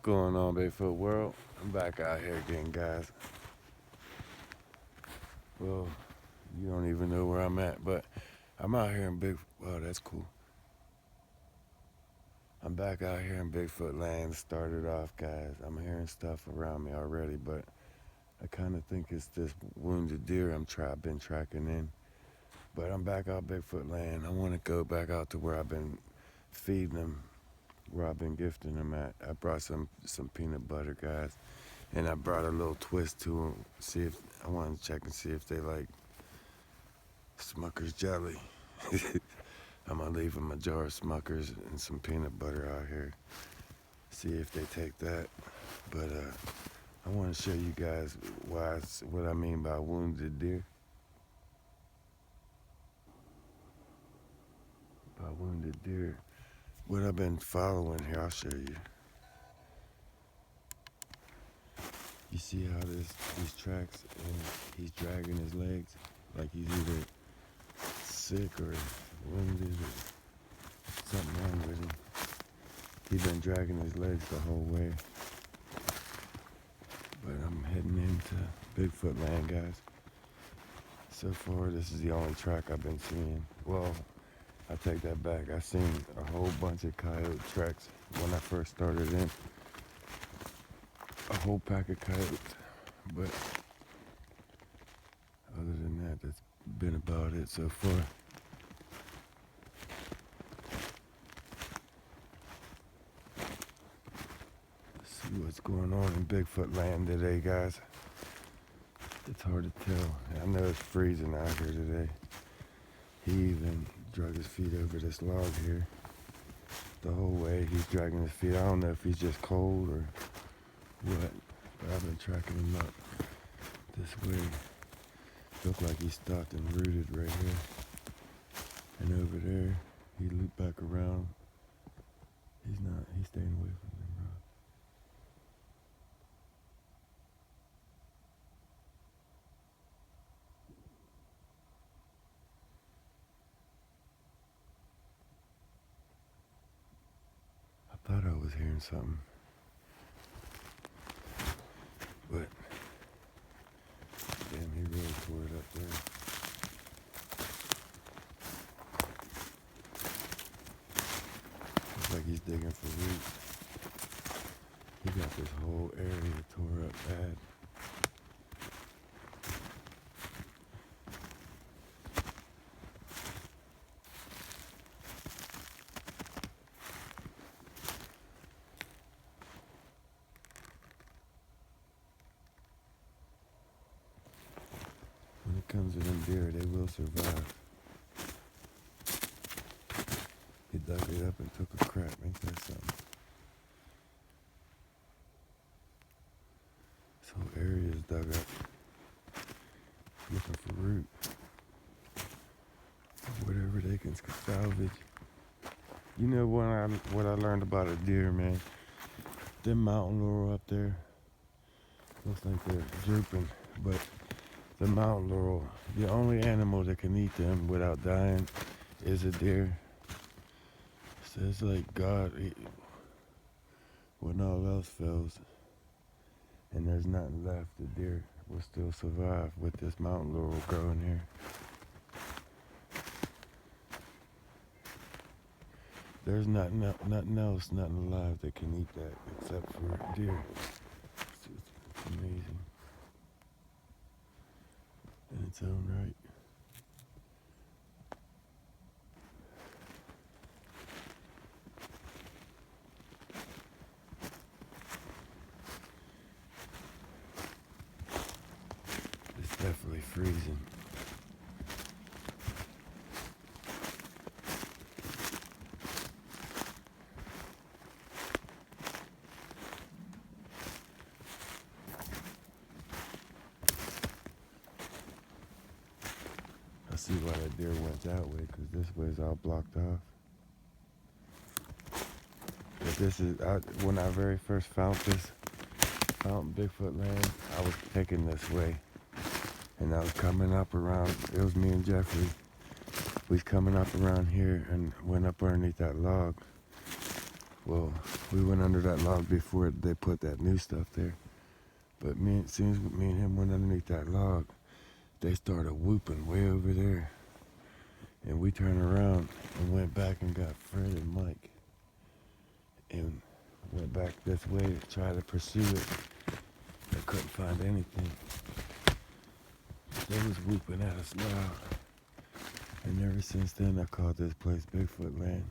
going on, Bigfoot world? I'm back out here again, guys. Well, you don't even know where I'm at, but I'm out here in oh, that's cool. I'm back out here in Bigfoot land. Started off, guys. I'm hearing stuff around me already, but I kind of think it's this wounded deer I've been tracking in. But I'm back out Bigfoot land. I want to go back out to where I've been feeding them, where I've been gifting them at. I brought some peanut butter, guys, and I brought a little twist to them. See if I want to check and see if they like Smucker's jelly. I'm gonna leave them a jar of Smucker's and some peanut butter out here. See if they take that. But I want to show you guys what I mean by wounded deer. By wounded deer. What I've been following here, I'll show you. You see how these tracks, and he's dragging his legs like he's either sick or wounded or something wrong with him. He's been dragging his legs the whole way. But I'm heading into Bigfoot land, guys. So far, this is the only track I've been seeing. Well, I take that back. I seen a whole bunch of coyote tracks when I first started in. A whole pack of coyotes. But other than that, that's been about it so far. Let's see what's going on in Bigfoot land today, guys. It's hard to tell. I know it's freezing out here today. He even drug his feet over this log here. The whole way he's dragging his feet. I don't know if he's just cold or what, but I've been tracking him up this way. Look like he's stopped and rooted right here. And over there, he looped back around. He's staying away from them rocks. I thought I was hearing something. But, damn, he really tore it up there. Looks like he's digging for roots. He got this whole area tore up bad. When it comes to them deer, they will survive. He dug it up and took a crap. Ain't that something? This whole area is dug up, looking for root. Whatever they can salvage. You know what I learned about a deer, man? Them mountain laurel up there, looks like they're drooping, but the mountain laurel, the only animal that can eat them without dying is a deer. So it's like God, when all else fails and there's nothing left, the deer will still survive with this mountain laurel growing here. There's nothing else, nothing alive that can eat that except for deer. It's amazing in its own right. It's definitely freezing. I see why that deer went that way, because this way's all blocked off. But this is, when I very first found Bigfoot land, I was taking this way. And I was coming up around, it was me and Jeffrey. We was coming up around here and went up underneath that log Well, we went under that log before they put that new stuff there. But as soon as me and him went underneath that log, they started whooping way over there. And we turned around and went back and got Fred and Mike. And went back this way to try to pursue it. I couldn't find anything. They was whooping at us loud. And ever since then, I called this place Bigfoot Land.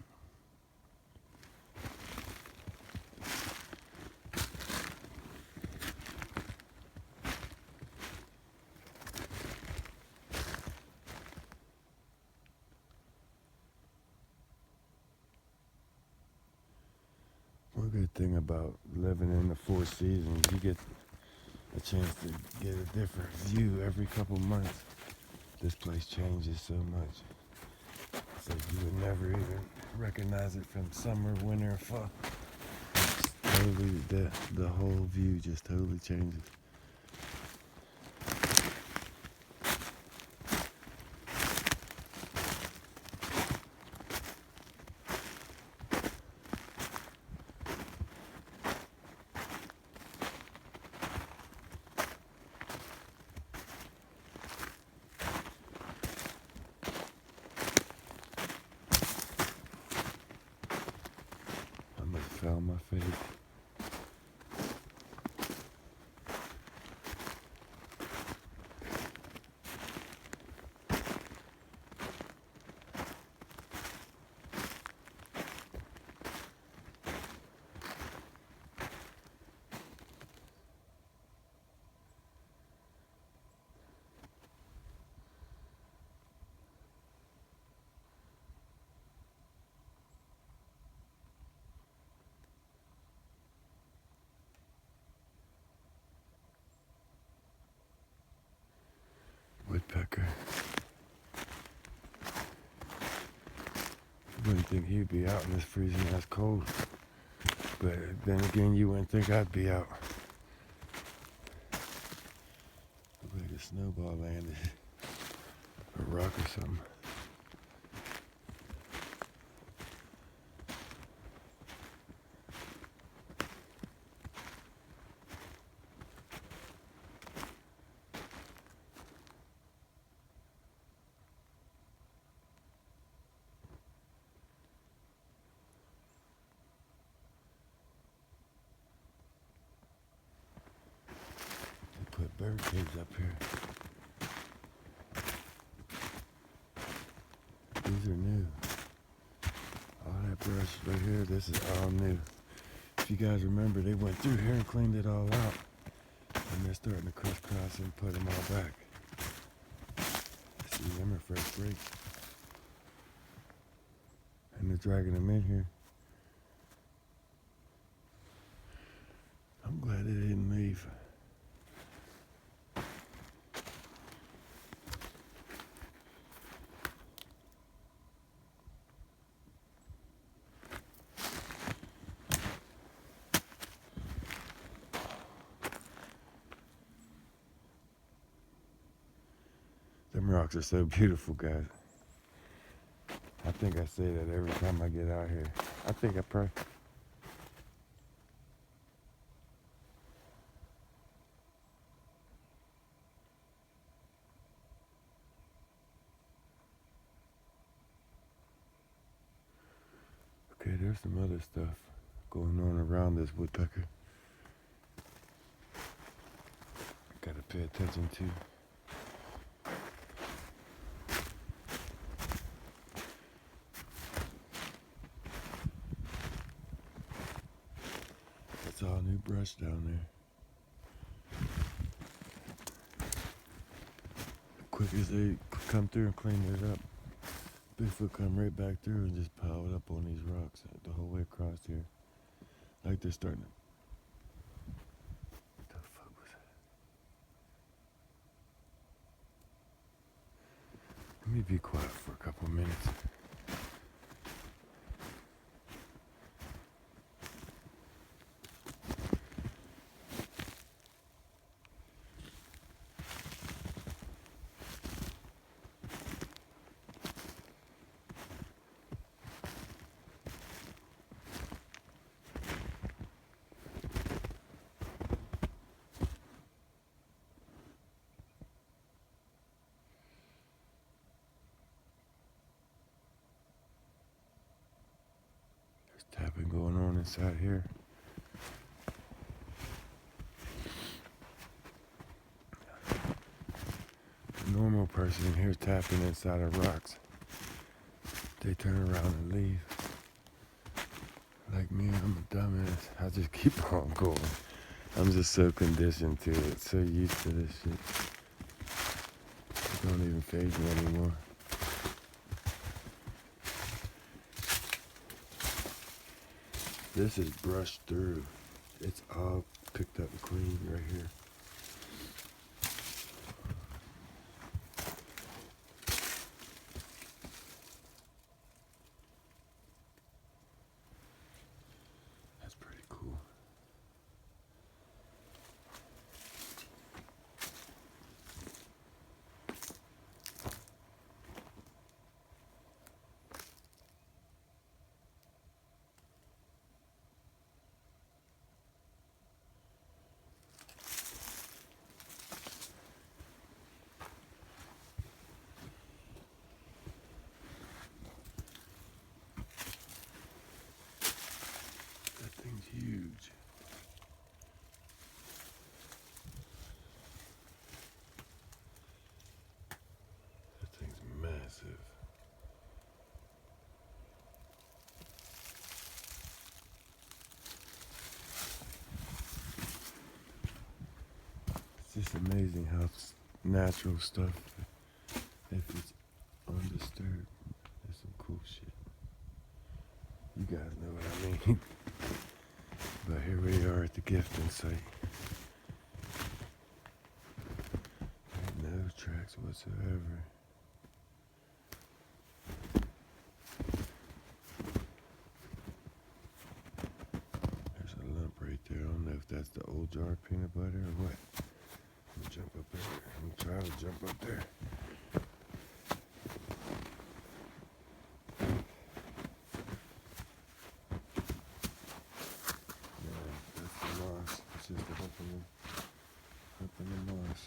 One good thing about living in the Four Seasons, you get a chance to get a different view every couple months. This place changes so much. So you would never even recognize it from summer, winter, or fall. Totally, the whole view just totally changes. Fell on my face. Woodpecker. You wouldn't think he'd be out in this freezing ass cold. But then again, you wouldn't think I'd be out. Looked like a snowball landed. A rock or something. Put bird cages up here. These are new. All that brush right here, this is all new. If you guys remember, they went through here and cleaned it all out. And they're starting to crisscross and put them all back. See, them are fresh breaks. And they're dragging them in here. I'm glad they didn't leave. Them rocks are so beautiful, guys. I think I say that every time I get out here. I think I probably... Okay, there's some other stuff going on around this woodpecker. Gotta pay attention to. It's all new brush down there. Quick as they come through and clean it up, Bigfoot come right back through and just pile it up on these rocks the whole way across here. Like they're starting to... What the fuck was that? Let me be quiet for a couple minutes. Tapping going on inside here. A normal person here tapping inside of rocks. They turn around and leave. Like me, I'm a dumbass. I just keep on going. I'm just so conditioned to it, so used to this shit. It don't even faze me anymore. This is brushed through. It's all picked up clean right here. That's pretty cool. That thing's huge. That thing's massive. It's just amazing how natural stuff, if it's undisturbed, there's some cool shit. You guys know what I mean. But here we are at the gifting site. Ain't no tracks whatsoever. There's a lump right there. I don't know if that's the old jar of peanut butter or what. I'm gonna jump up there. I'm gonna try to jump up there. It's just a hump in the moss.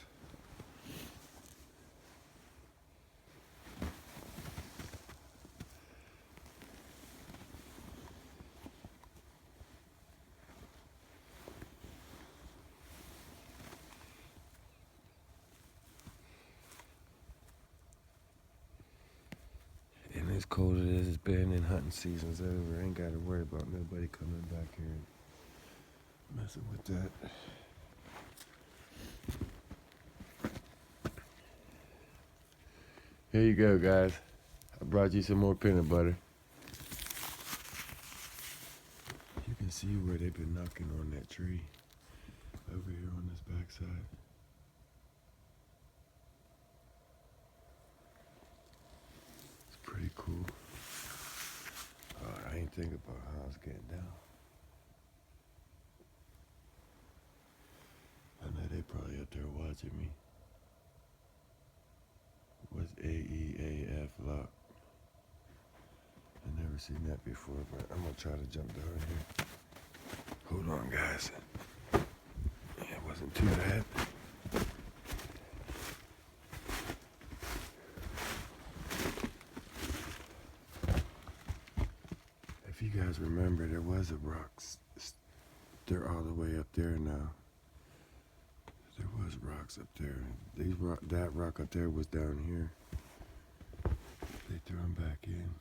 And as cold as it's been and hunting season's over, I ain't gotta worry about nobody coming back here and messing with that. Here you go, guys. I brought you some more peanut butter. You can see where they've been knocking on that tree over here on this backside. It's pretty cool. I ain't thinking about how I was getting down. I know they probably up there watching me. What's AEAF lock? I've never seen that before, but I'm gonna try to jump down here. Hold on, guys. Yeah, it wasn't too bad. If you guys remember, there was a rock. They're all the way up there now. There was rocks up there. That rock up there was down here. They threw them back in.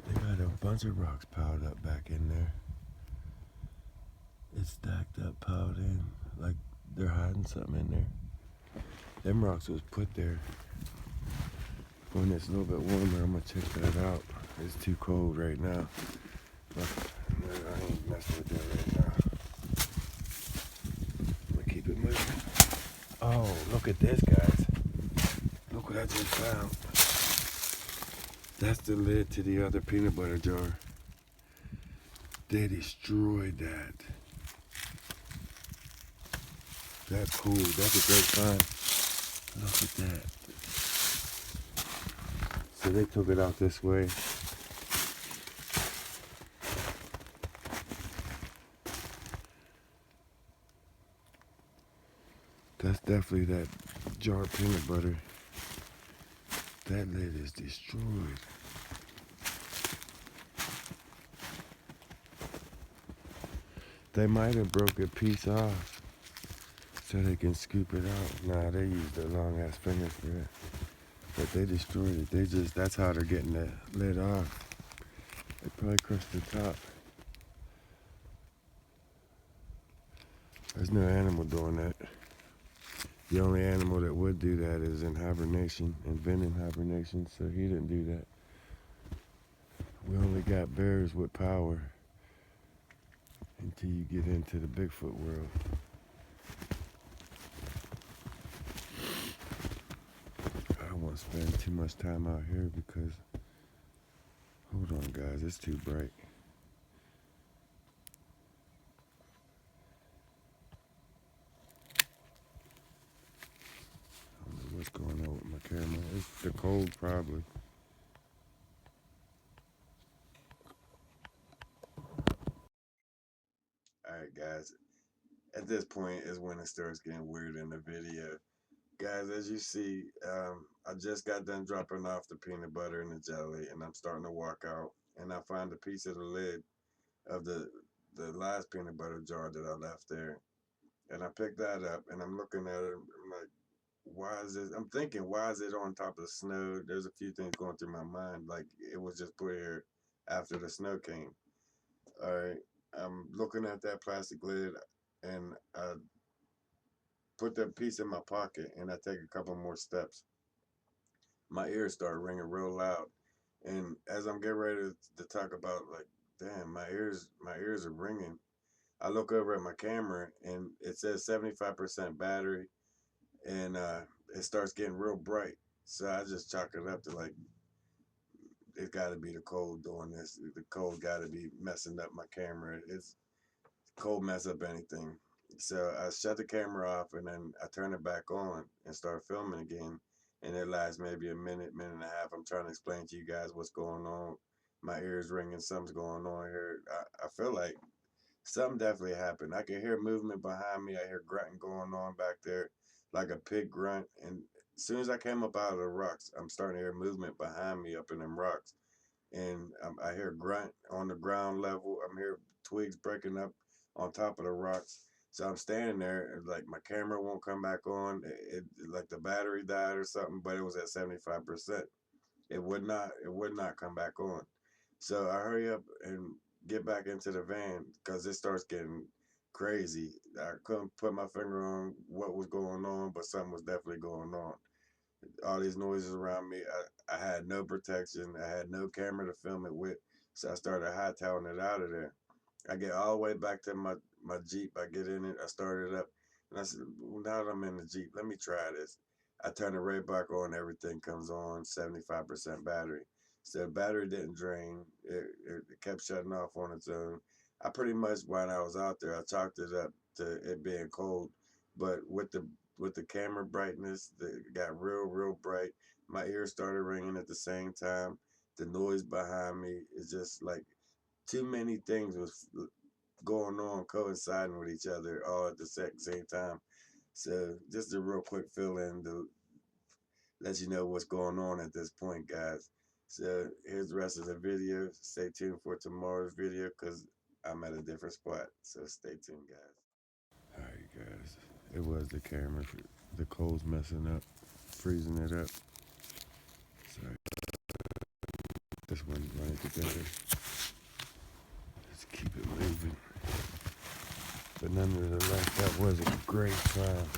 They got a bunch of rocks piled up back in there. It's stacked up, piled in, like they're hiding something in there. Them rocks was put there. When it's a little bit warmer, I'm gonna check that out. It's too cold right now. But no, I ain't messing with that right now. Keep it moving. Oh, look at this, guys. Look what I just found. That's the lid to the other peanut butter jar. They destroyed that. That's cool. That's a great find. Look at that. So they took it out this way. That's definitely that jar of peanut butter. That lid is destroyed. They might have broke a piece off so they can scoop it out. Nah, they used their long ass fingers for it. But they destroyed it. That's how they're getting the lid off. They probably crushed the top. There's no animal doing that. The only animal that would do that is in hibernation, and been in hibernation, so he didn't do that. We only got bears with power until you get into the Bigfoot world. I don't want to spend too much time out here because, hold on guys, it's too bright. I don't know what's going on with my camera. It's the cold probably. Alright guys, at this point is when it starts getting weird in the video. Guys, as you see, I just got done dropping off the peanut butter and the jelly, and I'm starting to walk out, and I find a piece of the lid of the last peanut butter jar that I left there, and I picked that up, and I'm looking at it, I'm like, why is this? I'm thinking, why is it on top of snow? There's a few things going through my mind, like it was just put here after the snow came. All right, I'm looking at that plastic lid, and I put that piece in my pocket, and I take a couple more steps. My ears start ringing real loud, and as I'm getting ready to talk about, like, damn, my ears are ringing. I look over at my camera, and it says 75% battery, and it starts getting real bright. So I just chalk it up to, like, it got to be the cold doing this. The cold got to be messing up my camera. It's cold mess up anything. So I shut the camera off, and then I turn it back on and start filming again. And it lasts maybe a minute, minute and a half. I'm trying to explain to you guys what's going on. My ears ringing, something's going on here. I feel like something definitely happened. I can hear movement behind me. I hear grunting going on back there, like a pig grunt. And as soon as I came up out of the rocks, I'm starting to hear movement behind me up in them rocks. And I hear grunt on the ground level. I'm hearing twigs breaking up on top of the rocks. So I'm standing there, and like my camera won't come back on. Like the battery died or something, but it was at 75%. It would not come back on. So I hurry up and get back into the van because it starts getting crazy. I couldn't put my finger on what was going on, but something was definitely going on. All these noises around me. I had no protection. I had no camera to film it with. So I started hightailing it out of there. I get all the way back to my Jeep. I get in it. I start it up. And I said, well, now that I'm in the Jeep, let me try this. I turn the right back on. Everything comes on, 75% battery. So the battery didn't drain. It kept shutting off on its own. I pretty much, when I was out there, I chalked it up to it being cold. But with the camera brightness, it got real, real bright. My ears started ringing at the same time. The noise behind me is just like too many things was going on, coinciding with each other all at the same time. So just a real quick fill in to let you know what's going on at this point, guys. So here's the rest of the video. Stay tuned for tomorrow's video because I'm at a different spot. So stay tuned, guys. All right, guys. It was the camera. The cold's messing up, freezing it up. Sorry. This one's running together. Let's keep it moving. But nonetheless, that was a great time.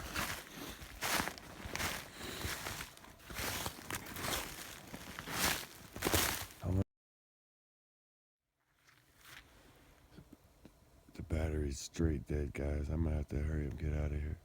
The battery's straight dead, guys. I'm gonna have to hurry up and get out of here.